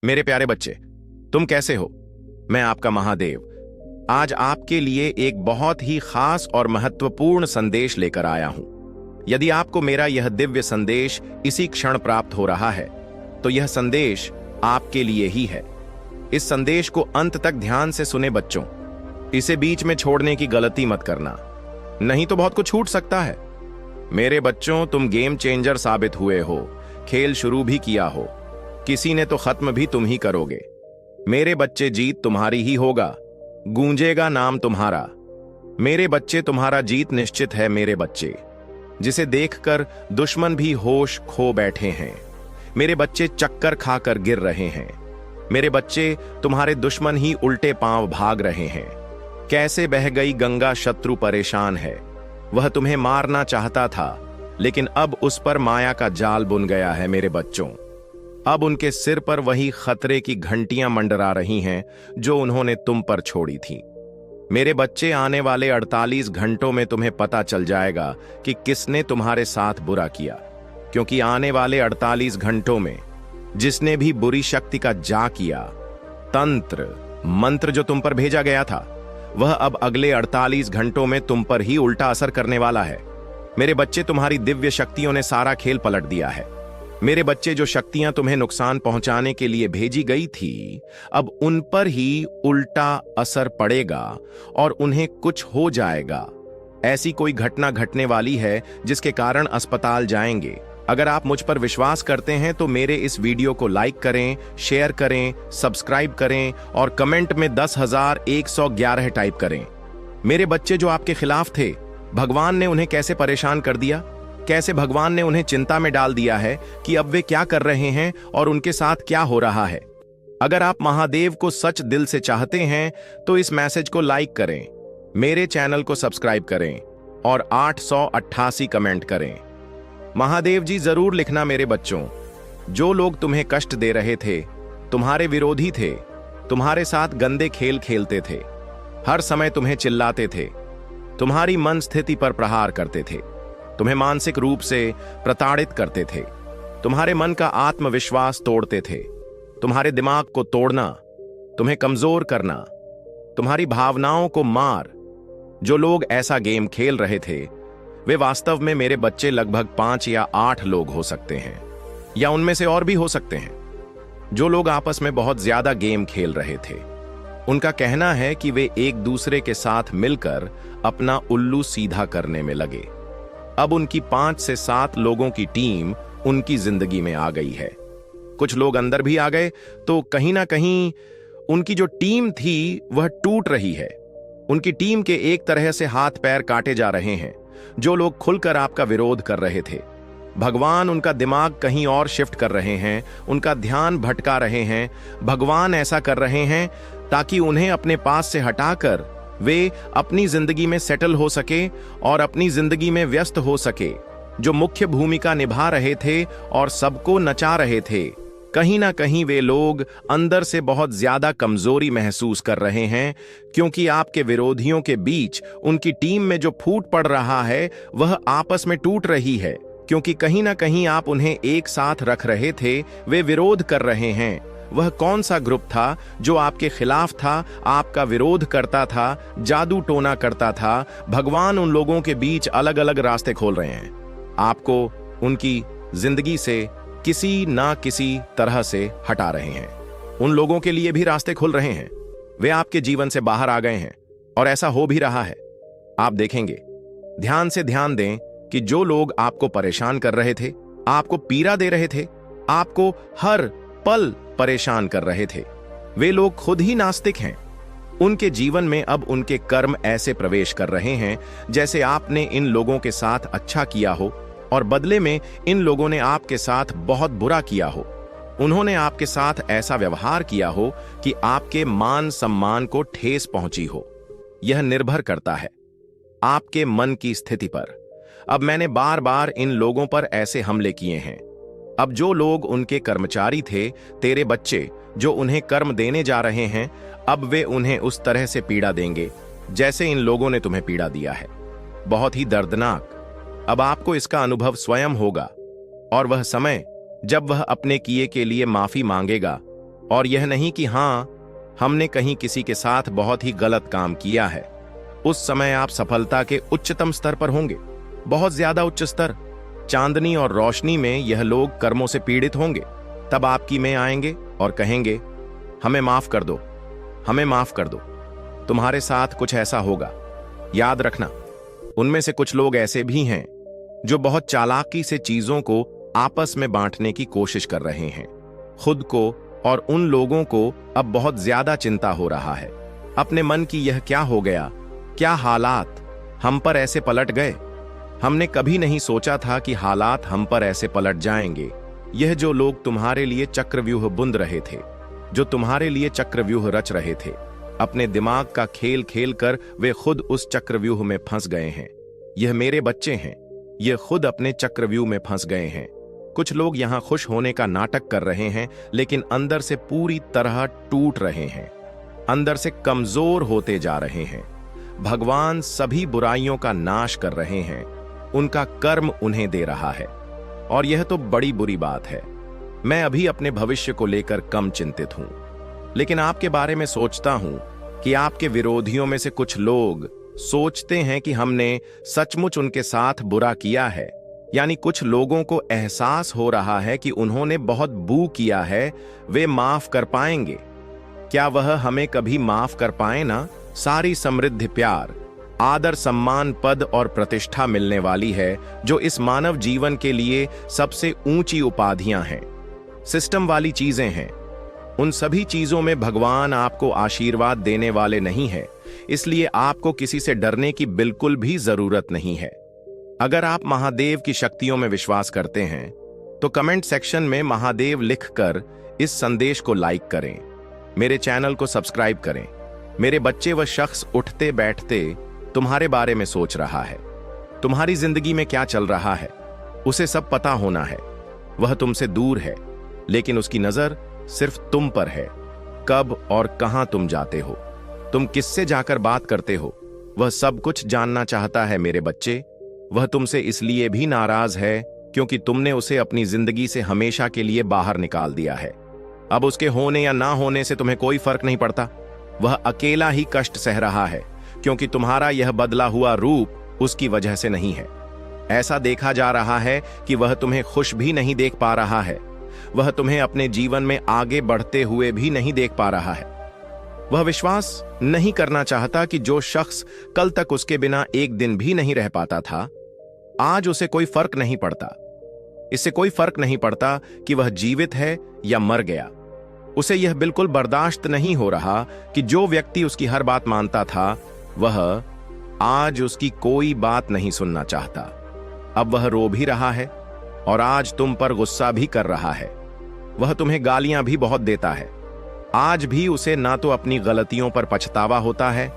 मेरे प्यारे बच्चे, तुम कैसे हो? मैं आपका महादेव आज आपके लिए एक बहुत ही खास और महत्वपूर्ण संदेश लेकर आया हूं। यदि आपको मेरा यह दिव्य संदेश इसी क्षण प्राप्त हो रहा है तो यह संदेश आपके लिए ही है। इस संदेश को अंत तक ध्यान से सुने बच्चों। इसे बीच में छोड़ने की गलती मत करना, नहीं तो बहुत कुछ छूट सकता है। मेरे बच्चों, तुम गेम चेंजर साबित हुए हो। खेल शुरू भी किया हो, किसी ने तो खत्म भी तुम ही करोगे। मेरे बच्चे, जीत तुम्हारी ही होगा, गूंजेगा नाम तुम्हारा। मेरे बच्चे, तुम्हारा जीत निश्चित है। मेरे बच्चे, जिसे देखकर दुश्मन भी होश खो बैठे हैं। मेरे बच्चे, चक्कर खाकर गिर रहे हैं। मेरे बच्चे, तुम्हारे दुश्मन ही उल्टे पांव भाग रहे हैं। कैसे बह गई गंगा, शत्रु परेशान है। वह तुम्हें मारना चाहता था, लेकिन अब उस पर माया का जाल बुन गया है। मेरे बच्चों, अब उनके सिर पर वही खतरे की घंटियां मंडरा रही हैं जो उन्होंने तुम पर छोड़ी थी। मेरे बच्चे, आने वाले 48 घंटों में तुम्हें पता चल जाएगा कि किसने तुम्हारे साथ बुरा किया, क्योंकि आने वाले 48 घंटों में जिसने भी बुरी शक्ति का जा किया, तंत्र मंत्र जो तुम पर भेजा गया था, वह अब अगले 48 घंटों में तुम पर ही उल्टा असर करने वाला है। मेरे बच्चे, तुम्हारी दिव्य शक्तियों ने सारा खेल पलट दिया है। मेरे बच्चे, जो शक्तियां तुम्हें नुकसान पहुंचाने के लिए भेजी गई थी, अब उन पर ही उल्टा असर पड़ेगा और उन्हें कुछ हो जाएगा। ऐसी कोई घटना घटने वाली है जिसके कारण अस्पताल जाएंगे। अगर आप मुझ पर विश्वास करते हैं तो मेरे इस वीडियो को लाइक करें, शेयर करें, सब्सक्राइब करें और कमेंट में 10,111 टाइप करें। मेरे बच्चे, जो आपके खिलाफ थे, भगवान ने उन्हें कैसे परेशान कर दिया, कैसे भगवान ने उन्हें चिंता में डाल दिया है कि अब वे क्या कर रहे हैं और उनके साथ क्या हो रहा है। अगर आप महादेव को सच दिल से चाहते हैं तो इस मैसेज को लाइक करें, मेरे चैनल को सब्सक्राइब करें और 888 कमेंट करें। महादेव जी जरूर लिखना। मेरे बच्चों, जो लोग तुम्हें कष्ट दे रहे थे, तुम्हारे विरोधी थे, तुम्हारे साथ गंदे खेल खेलते थे, हर समय तुम्हें चिल्लाते थे, तुम्हारी मन स्थिति पर प्रहार करते थे, तुम्हें मानसिक रूप से प्रताड़ित करते थे, तुम्हारे मन का आत्मविश्वास तोड़ते थे, तुम्हारे दिमाग को तोड़ना, तुम्हें कमजोर करना, तुम्हारी भावनाओं को मार, जो लोग ऐसा गेम खेल रहे थे, वे वास्तव में मेरे बच्चे लगभग 5 या 8 लोग हो सकते हैं, या उनमें से और भी हो सकते हैं। जो लोग आपस में बहुत ज्यादा गेम खेल रहे थे, उनका कहना है कि वे एक दूसरे के साथ मिलकर अपना उल्लू सीधा करने में लगे। अब उनकी 5 से 7 लोगों की टीम उनकी जिंदगी में आ गई है। कुछ लोग अंदर भी आ गए, तो कहीं ना कहीं उनकी जो टीम थी वह टूट रही है। उनकी टीम के एक तरह से हाथ पैर काटे जा रहे हैं। जो लोग खुलकर आपका विरोध कर रहे थे, भगवान उनका दिमाग कहीं और शिफ्ट कर रहे हैं, उनका ध्यान भटका रहे हैं। भगवान ऐसा कर रहे हैं ताकि उन्हें अपने पास से हटाकर वे अपनी जिंदगी में सेटल हो सके और अपनी जिंदगी में व्यस्त हो सके। जो मुख्य भूमिका निभा रहे थे और सबको नचा रहे थे, कहीं ना कहीं वे लोग अंदर से बहुत ज्यादा कमजोरी महसूस कर रहे हैं, क्योंकि आपके विरोधियों के बीच उनकी टीम में जो फूट पड़ रहा है वह आपस में टूट रही है, क्योंकि कहीं ना कहीं आप उन्हें एक साथ रख रहे थे। वे विरोध कर रहे हैं। वह कौन सा ग्रुप था जो आपके खिलाफ था, आपका विरोध करता था, जादू टोना करता था? भगवान उन लोगों के बीच अलग अलग रास्ते खोल रहे हैं। आपको उनकी जिंदगी से किसी ना किसी तरह से हटा रहे हैं। उन लोगों के लिए भी रास्ते खुल रहे हैं। वे आपके जीवन से बाहर आ गए हैं और ऐसा हो भी रहा है। आप देखेंगे। ध्यान से ध्यान दें कि जो लोग आपको परेशान कर रहे थे, आपको पीड़ा दे रहे थे, आपको हर पल परेशान कर रहे थे, वे लोग खुद ही नास्तिक हैं। उनके जीवन में अब उनके कर्म ऐसे प्रवेश कर रहे हैं जैसे आपने इन लोगों के साथ अच्छा किया हो और बदले में इन लोगों ने आपके साथ बहुत बुरा किया हो। उन्होंने आपके साथ ऐसा व्यवहार किया हो कि आपके मान सम्मान को ठेस पहुंची हो। यह निर्भर करता है आपके मन की स्थिति पर। अब मैंने बार बार इन लोगों पर ऐसे हमले किए हैं। अब जो लोग उनके कर्मचारी थे, तेरे बच्चे जो उन्हें कर्म देने जा रहे हैं, अब वे उन्हें उस तरह से पीड़ा देंगे जैसे इन लोगों ने तुम्हें पीड़ा दिया है। बहुत ही दर्दनाक। अब आपको इसका अनुभव स्वयं होगा और वह समय जब वह अपने किए के लिए माफी मांगेगा, और यह नहीं कि हाँ, हमने कहीं किसी के साथ बहुत ही गलत काम किया है। उस समय आप सफलता के उच्चतम स्तर पर होंगे, बहुत ज्यादा उच्च स्तर। चांदनी और रोशनी में यह लोग कर्मों से पीड़ित होंगे। तब आपकी में आएंगे और कहेंगे, हमें माफ कर दो, हमें माफ कर दो। तुम्हारे साथ कुछ ऐसा होगा। याद रखना, उनमें से कुछ लोग ऐसे भी हैं जो बहुत चालाकी से चीजों को आपस में बांटने की कोशिश कर रहे हैं। खुद को और उन लोगों को अब बहुत ज्यादा चिंता हो रहा है अपने मन की, यह क्या हो गया, क्या हालात हम पर ऐसे पलट गए। हमने कभी नहीं सोचा था कि हालात हम पर ऐसे पलट जाएंगे। यह जो लोग तुम्हारे लिए चक्रव्यूह बुंद रहे थे, जो तुम्हारे लिए चक्रव्यूह रच रहे थे, अपने दिमाग का खेल खेल कर वे खुद उस चक्रव्यूह में फंस गए हैं। यह मेरे बच्चे हैं, ये खुद अपने चक्रव्यूह में फंस गए हैं। कुछ लोग यहां खुश होने का नाटक कर रहे हैं, लेकिन अंदर से पूरी तरह टूट रहे हैं, अंदर से कमजोर होते जा रहे हैं। भगवान सभी बुराइयों का नाश कर रहे हैं, उनका कर्म उन्हें दे रहा है। और यह तो बड़ी बुरी बात है। मैं अभी अपने भविष्य को लेकर कम चिंतित हूं, लेकिन आपके बारे में सोचता हूं कि आपके विरोधियों में से कुछ लोग सोचते हैं कि हमने सचमुच उनके साथ बुरा किया है। यानी कुछ लोगों को एहसास हो रहा है कि उन्होंने बहुत बू किया है, वे माफ कर पाएंगे। क्या वह हमें कभी माफ कर पाए ना? सारी समृद्धि, प्यार, आदर, सम्मान, पद और प्रतिष्ठा मिलने वाली है, जो इस मानव जीवन के लिए सबसे ऊंची उपाधियां हैं, सिस्टम वाली चीजें हैं। उन सभी चीजों में भगवान आपको आशीर्वाद देने वाले नहीं है, इसलिए आपको किसी से डरने की बिल्कुल भी जरूरत नहीं है। अगर आप महादेव की शक्तियों में विश्वास करते हैं तो कमेंट सेक्शन में महादेव लिखकर इस संदेश को लाइक करें, मेरे चैनल को सब्सक्राइब करें। मेरे बच्चे, वह शख्स उठते बैठते तुम्हारे बारे में सोच रहा है, तुम्हारी जिंदगी में क्या चल रहा है उसे सब पता होना है। वह तुमसे दूर है, लेकिन उसकी नजर सिर्फ तुम पर है। कब और कहां तुम जाते हो, तुम किससे जाकर बात करते हो, वह सब कुछ जानना चाहता है मेरे बच्चे। वह तुमसे इसलिए भी नाराज है क्योंकि तुमने उसे अपनी जिंदगी से हमेशा के लिए बाहर निकाल दिया है। अब उसके होने या ना होने से तुम्हें कोई फर्क नहीं पड़ता। वह अकेला ही कष्ट सह रहा है क्योंकि तुम्हारा यह बदला हुआ रूप उसकी वजह से नहीं है। ऐसा देखा जा रहा है कि वह तुम्हें खुश भी नहीं देख पा रहा है, वह तुम्हें अपने जीवन में आगे बढ़ते हुए भी नहीं देख पा रहा है। वह विश्वास नहीं करना चाहता कि जो शख्स कल तक उसके बिना एक दिन भी नहीं रह पाता था, आज उसे कोई फर्क नहीं पड़ता। इससे कोई फर्क नहीं पड़ता कि वह जीवित है या मर गया। उसे यह बिल्कुल बर्दाश्त नहीं हो रहा कि जो व्यक्ति उसकी हर बात मानता था, वह आज उसकी कोई बात नहीं सुनना चाहता। अब वह रो भी रहा है और आज तुम पर गुस्सा भी कर रहा है। वह तुम्हें गालियां भी बहुत देता है। आज भी उसे ना तो अपनी गलतियों पर पछतावा होता है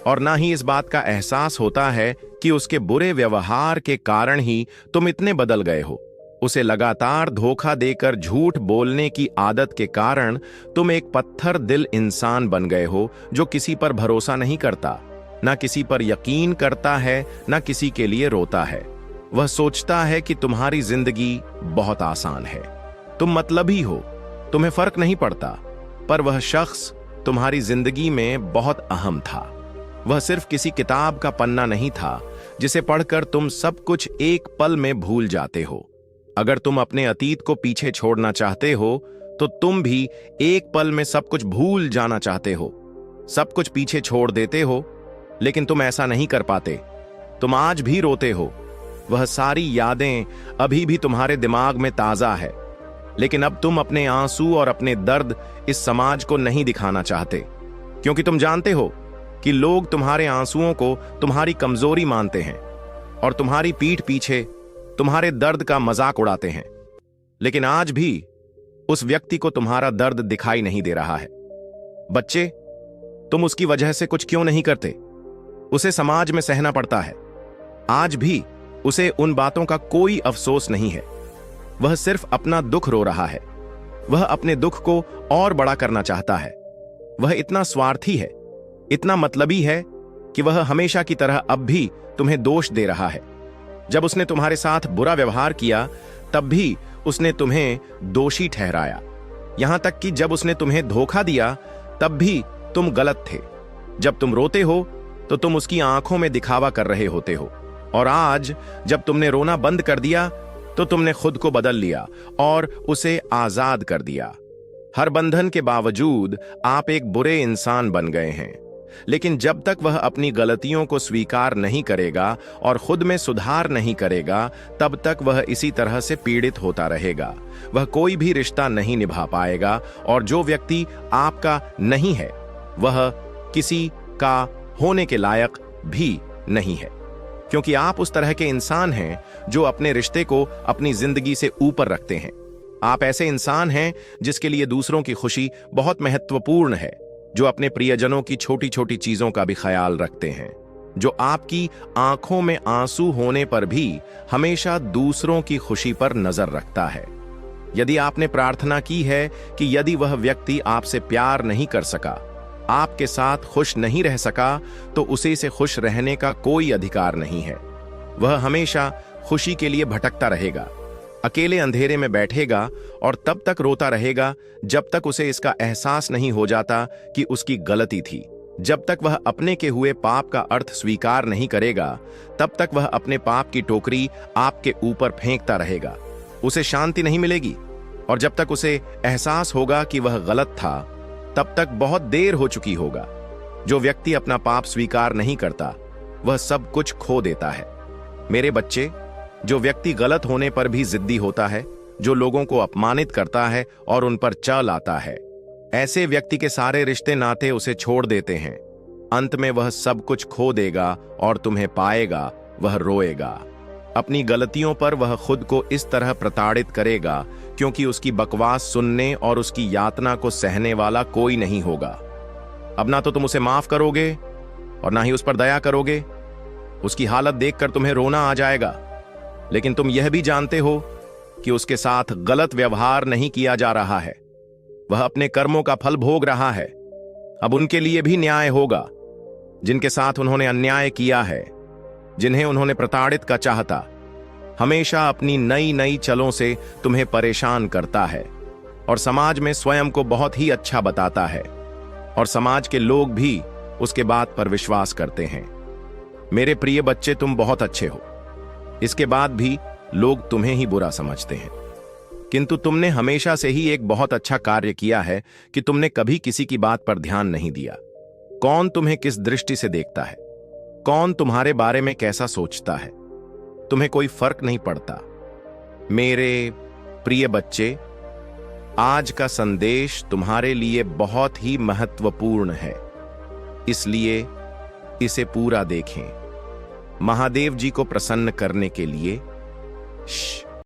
और ना ही इस बात का एहसास होता है कि उसके बुरे व्यवहार के कारण ही तुम इतने बदल गए हो। उसे लगातार धोखा देकर झूठ बोलने की आदत के कारण तुम एक पत्थर दिल इंसान बन गए हो, जो किसी पर भरोसा नहीं करता, ना किसी पर यकीन करता है, ना किसी के लिए रोता है। वह सोचता है कि तुम्हारी जिंदगी बहुत आसान है, तुम मतलबी हो, तुम्हें फर्क नहीं पड़ता। पर वह शख्स तुम्हारी जिंदगी में बहुत अहम था। वह सिर्फ किसी किताब का पन्ना नहीं था जिसे पढ़कर तुम सब कुछ एक पल में भूल जाते हो। अगर तुम अपने अतीत को पीछे छोड़ना चाहते हो तो तुम भी एक पल में सब कुछ भूल जाना चाहते हो, सब कुछ पीछे छोड़ देते हो, लेकिन तुम ऐसा नहीं कर पाते। तुम आज भी रोते हो, वह सारी यादें अभी भी तुम्हारे दिमाग में ताजा है, लेकिन अब तुम अपने आंसू और अपने दर्द इस समाज को नहीं दिखाना चाहते, क्योंकि तुम जानते हो कि लोग तुम्हारे आंसुओं को तुम्हारी कमजोरी मानते हैं और तुम्हारी पीठ पीछे तुम्हारे दर्द का मजाक उड़ाते हैं। लेकिन आज भी उस व्यक्ति को तुम्हारा दर्द दिखाई नहीं दे रहा है। बच्चे, तुम उसकी वजह से कुछ क्यों नहीं करते? उसे समाज में सहना पड़ता है। आज भी उसे उन बातों का कोई अफसोस नहीं है। वह सिर्फ अपना दुख रो रहा है। वह अपने दुख को और बड़ा करना चाहता है। वह इतना स्वार्थी है, इतना मतलबी है कि वह हमेशा की तरह अब भी तुम्हें दोष दे रहा है। जब उसने तुम्हारे साथ बुरा व्यवहार किया, तब भी उसने तुम्हें दोषी ठहराया। यहां तक कि जब उसने तुम्हें धोखा दिया तब भी तुम गलत थे। जब तुम रोते हो तो तुम उसकी आंखों में दिखावा कर रहे होते हो, और आज जब तुमने रोना बंद कर दिया तो तुमने खुद को बदल लिया और उसे आजाद कर दिया। हर बंधन के बावजूद आप एक बुरे इंसान बन गए हैं, लेकिन जब तक वह अपनी गलतियों को स्वीकार नहीं करेगा और खुद में सुधार नहीं करेगा, तब तक वह इसी तरह से पीड़ित होता रहेगा। वह कोई भी रिश्ता नहीं निभा पाएगा, और जो व्यक्ति आपका नहीं है वह किसी का होने के लायक भी नहीं है, क्योंकि आप उस तरह के इंसान हैं जो अपने रिश्ते को अपनी जिंदगी से ऊपर रखते हैं। आप ऐसे इंसान हैं जिसके लिए दूसरों की खुशी बहुत महत्वपूर्ण है, जो अपने प्रियजनों की छोटी छोटी चीजों का भी ख्याल रखते हैं, जो आपकी आंखों में आंसू होने पर भी हमेशा दूसरों की खुशी पर नजर रखता है। यदि आपने प्रार्थना की है कि यदि वह व्यक्ति आपसे प्यार नहीं कर सका, आपके साथ खुश नहीं रह सका, तो उसे से खुश रहने का कोई अधिकार नहीं है। वह हमेशा खुशी के लिए भटकता रहेगा, अकेले अंधेरे में बैठेगा और तब तक रोता रहेगा जब तक उसे इसका एहसास नहीं हो जाता कि उसकी गलती थी। जब तक वह अपने के हुए पाप का अर्थ स्वीकार नहीं करेगा, तब तक वह अपने पाप की टोकरी आपके ऊपर फेंकता रहेगा। उसे शांति नहीं मिलेगी, और जब तक उसे एहसास होगा कि वह गलत था, तब तक बहुत देर हो चुकी होगा। जो व्यक्ति अपना पाप स्वीकार नहीं करता, वह सब कुछ खो देता है। मेरे बच्चे, जो व्यक्ति गलत होने पर भी जिद्दी होता है, जो लोगों को अपमानित करता है और उन पर चल आता है, ऐसे व्यक्ति के सारे रिश्ते नाते उसे छोड़ देते हैं। अंत में वह सब कुछ खो देगा और तुम्हें पाएगा, वह रोएगा। अपनी गलतियों पर वह खुद को इस तरह प्रताड़ित करेगा क्योंकि उसकी बकवास सुनने और उसकी यातना को सहने वाला कोई नहीं होगा। अब ना तो तुम उसे माफ करोगे और ना ही उस पर दया करोगे। उसकी हालत देखकर तुम्हें रोना आ जाएगा, लेकिन तुम यह भी जानते हो कि उसके साथ गलत व्यवहार नहीं किया जा रहा है। वह अपने कर्मों का फल भोग रहा है। अब उनके लिए भी न्याय होगा जिनके साथ उन्होंने अन्याय किया है, जिन्हें उन्होंने प्रताड़ित का चाहता। हमेशा अपनी नई नई चलों से तुम्हें परेशान करता है और समाज में स्वयं को बहुत ही अच्छा बताता है, और समाज के लोग भी उसके बात पर विश्वास करते हैं। मेरे प्रिय बच्चे, तुम बहुत अच्छे हो, इसके बाद भी लोग तुम्हें ही बुरा समझते हैं। किंतु तुमने हमेशा से ही एक बहुत अच्छा कार्य किया है कि तुमने कभी किसी की बात पर ध्यान नहीं दिया। कौन तुम्हें किस दृष्टि से देखता है, कौन तुम्हारे बारे में कैसा सोचता है, तुम्हें कोई फर्क नहीं पड़ता। मेरे प्रिय बच्चे, आज का संदेश तुम्हारे लिए बहुत ही महत्वपूर्ण है, इसलिए इसे पूरा देखें। महादेव जी को प्रसन्न करने के लिए